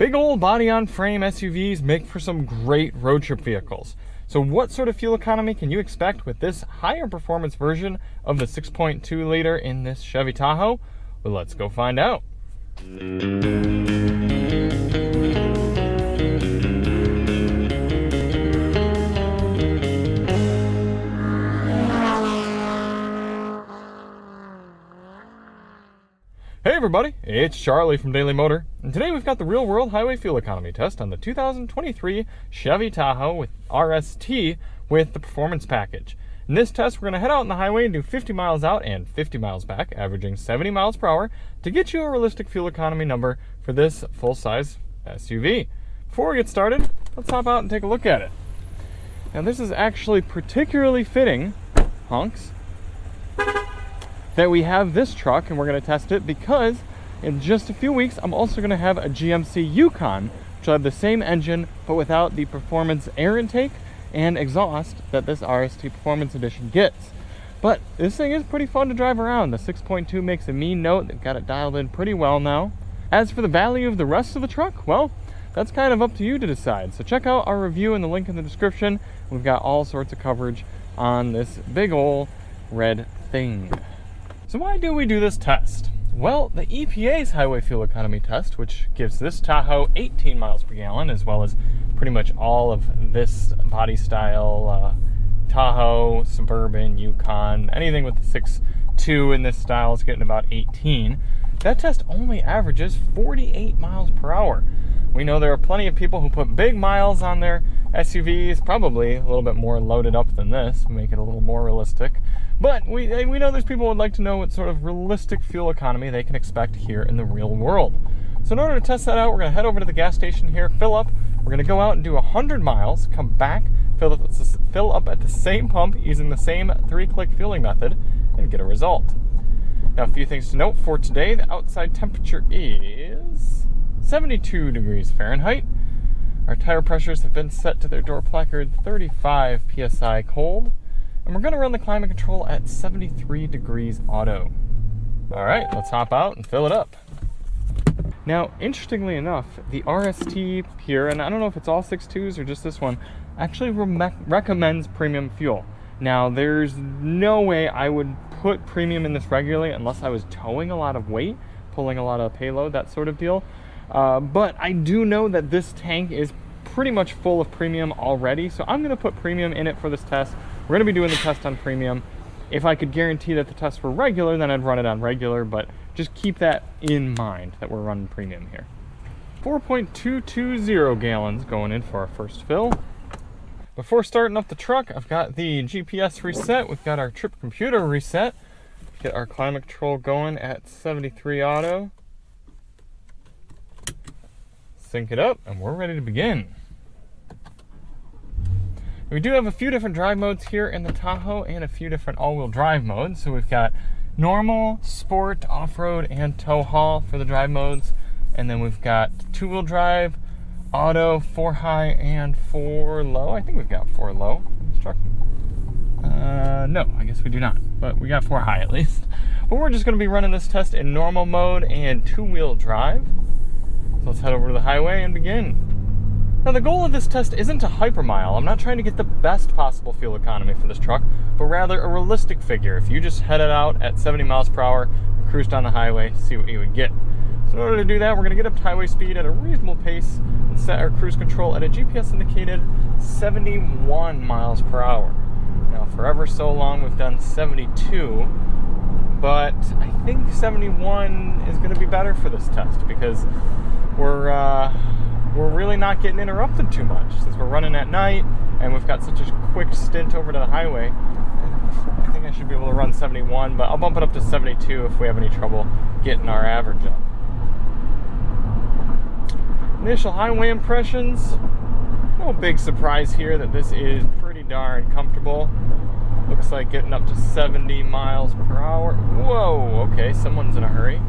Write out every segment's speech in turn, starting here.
Big old body-on-frame SUVs make for some great road trip vehicles. So what sort of fuel economy can you expect with this higher performance version of the 6.2 liter in this Chevy Tahoe? Well, let's go find out. Hey everybody, it's Charlie from Daily Motor, and today we've got the real-world highway fuel economy test on the 2023 Chevy Tahoe with RST with the performance package. In this test, we're going to head out on the highway and do 50 miles out and 50 miles back, averaging 70 miles per hour to get you a realistic fuel economy number for this full-size SUV. Before we get started, let's hop out and take a look at it. Now this is actually particularly fitting, honks, that we have this truck and we're going to test it because in just a few weeks I'm also going to have a GMC Yukon, which will have the same engine but without the performance air intake and exhaust that this RST Performance Edition gets. But this thing is pretty fun to drive around. The 6.2 makes a mean note. They've got it dialed in pretty well now. As for the value of the rest of the truck, well, that's kind of up to you to decide. So check out our review in the link in the description. We've got all sorts of coverage on this big ol' red thing. So why do we do this test? Well, the EPA's highway fuel economy test, which gives this Tahoe 18 miles per gallon, as well as pretty much all of this body style Tahoe, Suburban, Yukon, anything with the 6.2 in this style is getting about 18. That test only averages 48 miles per hour. We know there are plenty of people who put big miles on their SUVs, probably a little bit more loaded up than this, make it a little more realistic. But we know there's people who would like to know what sort of realistic fuel economy they can expect here in the real world. So in order to test that out, we're going to head over to the gas station here, fill up. We're going to go out and do 100 miles, come back, fill up at the same pump using the same 3-click fueling method, and get a result. Now, a few things to note for today. The outside temperature is 72 degrees Fahrenheit. Our tire pressures have been set to their door placard 35 psi cold. And we're going to run the climate control at 73 degrees auto. All right, let's hop out and fill it up. Now, interestingly enough, the RST here, and I don't know if it's all 6.2s or just this one, actually recommends premium fuel. Now, there's no way I would put premium in this regularly unless I was towing a lot of weight, pulling a lot of payload, that sort of deal. But I do know that this tank is pretty much full of premium already, so I'm going to put premium in it for this test. We're going to be doing the test on premium. If I could guarantee that the tests were regular, then I'd run it on regular, but just keep that in mind that we're running premium here. 4.220 gallons going in for our first fill. Before starting up the truck, I've got the GPS reset. We've got our trip computer reset. Get our climate control going at 73 auto. Sync it up, and we're ready to begin. We do have a few different drive modes here in the Tahoe and a few different all-wheel drive modes. So we've got normal, sport, off-road, and tow haul for the drive modes. And then we've got 2-wheel drive, auto, 4 high, and 4 low. I think we've got 4 low in this truck. No, I guess we do not. But we got 4 high at least. But we're just going to be running this test in normal mode and 2-wheel drive. So let's head over to the highway and begin. Now the goal of this test isn't to hypermile. I'm not trying to get the best possible fuel economy for this truck, but rather a realistic figure. If you just headed out at 70 miles per hour and cruised down the highway, see what you would get. So in order to do that, we're going to get up to highway speed at a reasonable pace and set our cruise control at a GPS indicated 71 miles per hour. Now for ever so long we've done 72, but I think 71 is going to be better for this test because we're really not getting interrupted too much since we're running at night and we've got such a quick stint over to the highway. I think I should be able to run 71, but I'll bump it up to 72 if we have any trouble getting our average up. Initial highway impressions. No big surprise here that this is pretty darn comfortable. Looks like getting up to 70 miles per hour. Whoa, okay, someone's in a hurry.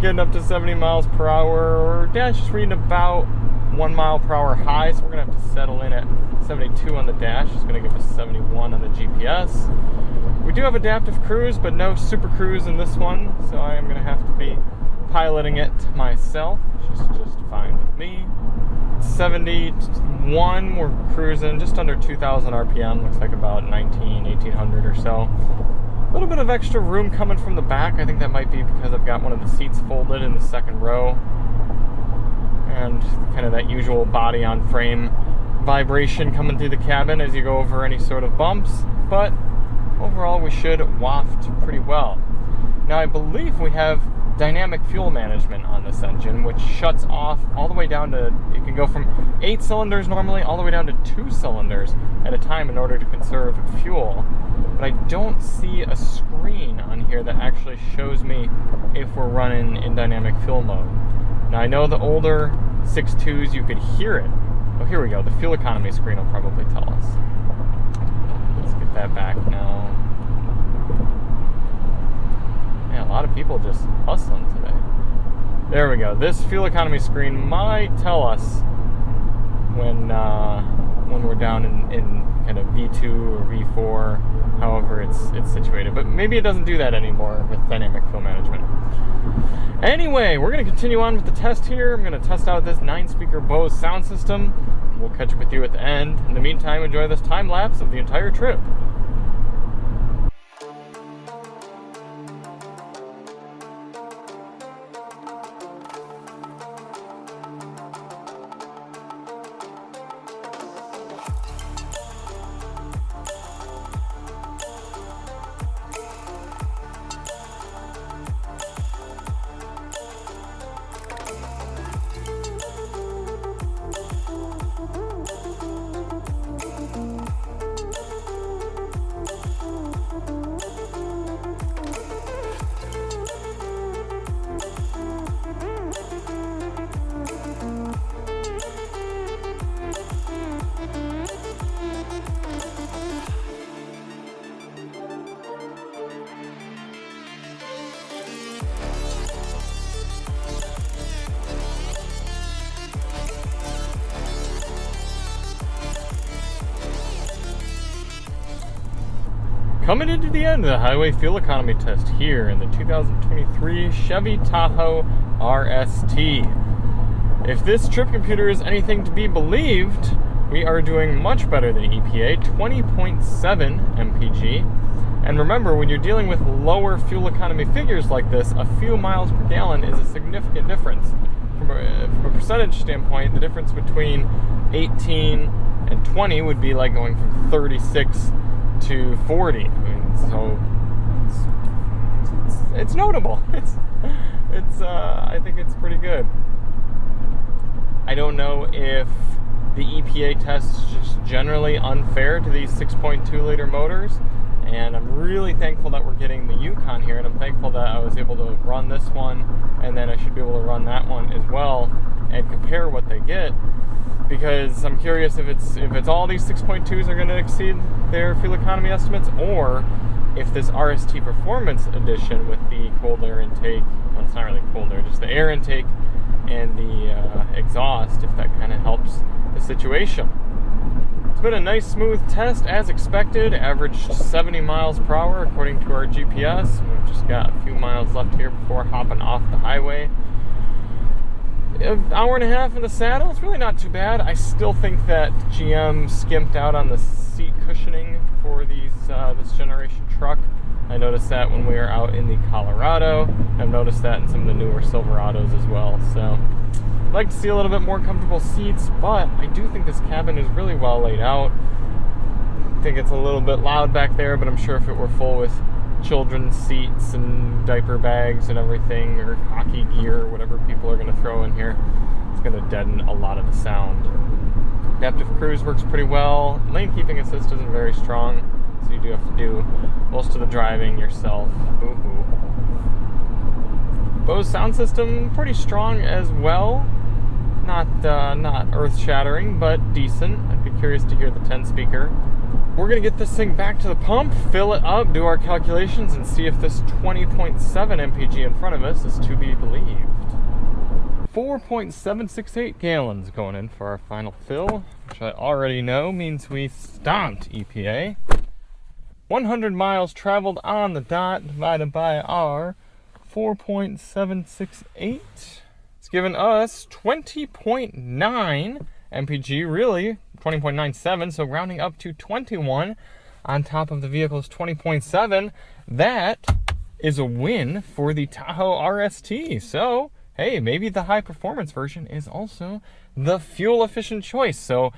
Getting up to 70 miles per hour. Dash is reading about 1 mile per hour high, so we're going to have to settle in at 72 on the dash. It's going to give us 71 on the GPS. We do have adaptive cruise, but no super cruise in this one, so I am going to have to be piloting it myself, which is just fine with me. 71, we're cruising just under 2,000 RPM, looks like about 1800 or so. A little bit of extra room coming from the back. I think that might be because I've got one of the seats folded in the second row. And kind of that usual body on frame vibration coming through the cabin as you go over any sort of bumps. But overall, we should waft pretty well. Now, I believe we have dynamic fuel management on this engine, which shuts off all the way down to, you can go from 8 cylinders normally all the way down to 2 cylinders at a time in order to conserve fuel. But I don't see a screen on here that actually shows me if we're running in dynamic fuel mode. Now, I know the older 6.2s, you could hear it. Oh, here we go. The fuel economy screen will probably tell us. Let's get that back now. A lot of people just hustling today. There we go. This fuel economy screen might tell us when we're down in kind of V2 or V4, however it's situated. But maybe it doesn't do that anymore with dynamic fuel management. Anyway, we're going to continue on with the test here. I'm going to test out this 9-speaker Bose sound system. We'll catch up with you at the end. In the meantime, enjoy this time lapse of the entire trip. Coming into the end of the highway fuel economy test here in the 2023 Chevy Tahoe RST. If this trip computer is anything to be believed, we are doing much better than EPA, 20.7 MPG. And remember, when you're dealing with lower fuel economy figures like this, a few miles per gallon is a significant difference. From a percentage standpoint, the difference between 18 and 20 would be like going from 36 to 40. I mean, so it's notable. I think it's pretty good. I don't know if the EPA test is just generally unfair to these 6.2 liter motors, and I'm really thankful that we're getting the Yukon here, and I'm thankful that I was able to run this one, and then I should be able to run that one as well and compare what they get. Because I'm curious if it's all these 6.2s are going to exceed their fuel economy estimates, or if this RST Performance Edition with the cold air intake, well, it's not really cold air, just the air intake and the exhaust, if that kind of helps the situation. It's been a nice smooth test as expected, averaged 70 miles per hour according to our GPS. We've just got a few miles left here before hopping off the highway. An hour and a half in the saddle, it's really not too bad. I still think that GM skimped out on the seat cushioning for this generation truck. I noticed that when we were out in the Colorado. I've noticed that in some of the newer Silverados as well. So I'd like to see a little bit more comfortable seats, but I do think this cabin is really well laid out. I think it's a little bit loud back there, but I'm sure if it were full with children's seats and diaper bags and everything, or hockey gear, or whatever people are going to throw in here, it's going to deaden a lot of the sound. Adaptive cruise works pretty well. Lane keeping assist isn't very strong, so you do have to do most of the driving yourself. Boo-hoo. Bose sound system pretty strong as well. Not earth-shattering, but decent. I'd be curious to hear the 10-speaker. We're going to get this thing back to the pump, fill it up, do our calculations, and see if this 20.7 MPG in front of us is to be believed. 4.768 gallons going in for our final fill, which I already know means we stomped EPA. 100 miles traveled on the dot divided by our 4.768. It's given us 20.9 MPG, really 20.97, so rounding up to 21 on top of the vehicle's 20.7. That is a win for the Tahoe RST. So, hey, maybe the high performance version is also the fuel efficient choice. So,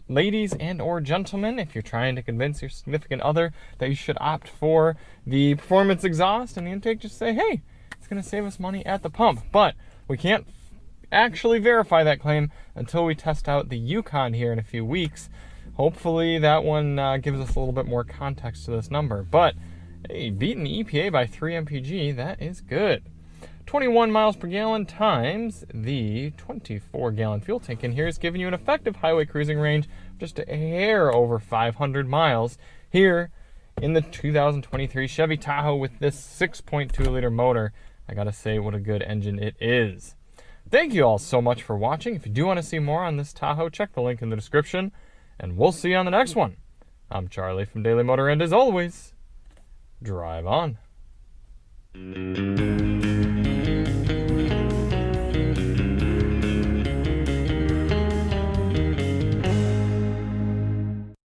ladies and or gentlemen, if you're trying to convince your significant other that you should opt for the performance exhaust and the intake, just say, hey, it's going to save us money at the pump. But we can't actually verify that claim until we test out the Yukon here in a few weeks. Hopefully that one gives us a little bit more context to this number. But hey, beating the EPA by 3 MPG, that is good. 21 miles per gallon times the 24-gallon fuel tank in here is giving you an effective highway cruising range of just a hair over 500 miles here in the 2023 Chevy Tahoe with this 6.2-liter motor. I gotta say, what a good engine it is. Thank you all so much for watching. If you do want to see more on this Tahoe, check the link in the description, and we'll see you on the next one. I'm Charlie from Daily Motor, and as always, drive on.